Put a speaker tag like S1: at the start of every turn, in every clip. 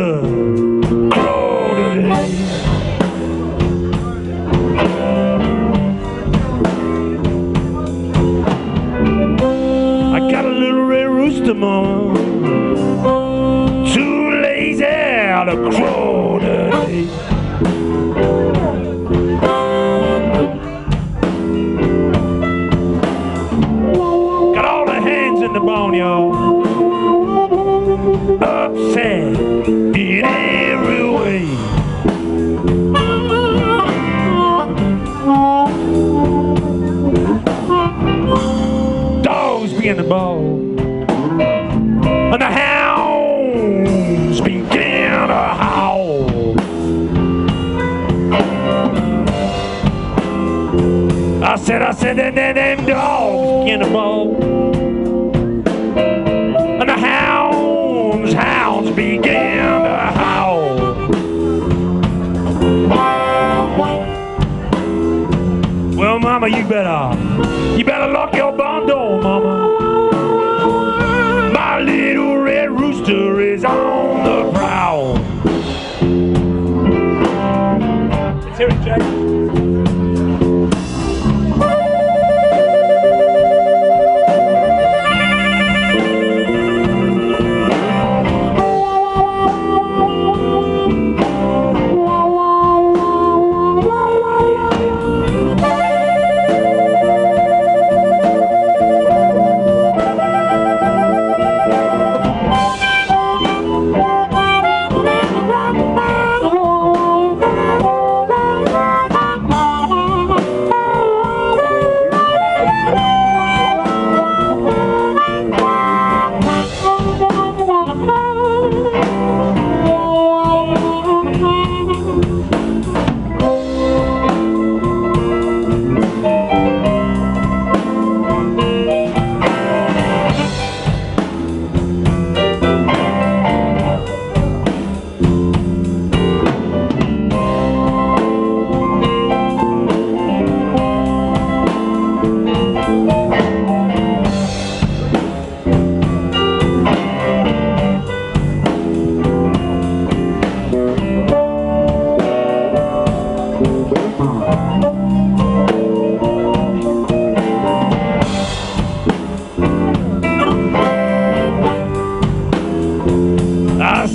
S1: rooster crow today. I got a little red rooster, mama, too lazy to crow today. Got all the hands in the boneyard, upset in every way. Dogs be in the ball, and the hounds began to howl. I said, them dogs began to bawl, and the hounds began to howl. Well, mama, you better lock your barn door, mama. My little red rooster is on the prowl. Let's hear it, Jay.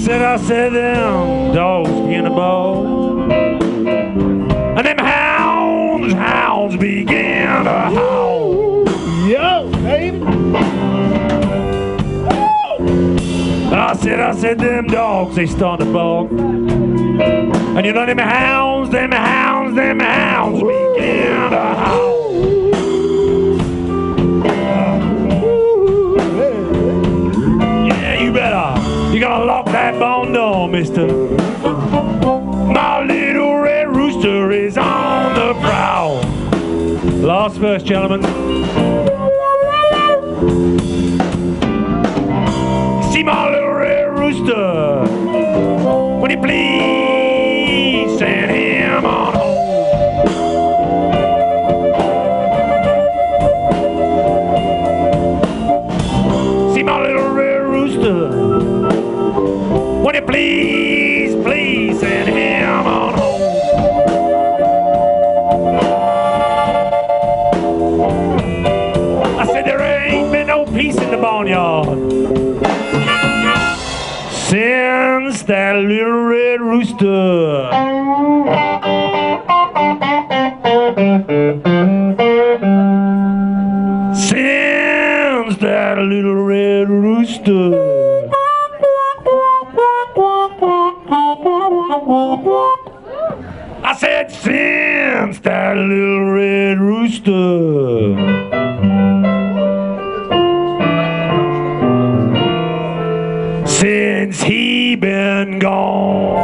S1: I said them dogs begin to bawl, and them hounds began to howl.
S2: Yo, baby.
S1: I said them dogs, they start to bark, and you know them hounds began to howl. Yeah, you gotta lock that barn door, mister. My little red rooster is on the prowl. Last verse, gentlemen. See my little red rooster, would you please send him on home? See my little red rooster, would you please send him on home? I said there ain't been no peace in the barnyard since that little red rooster since that little red rooster I said since that little red rooster since he been gone.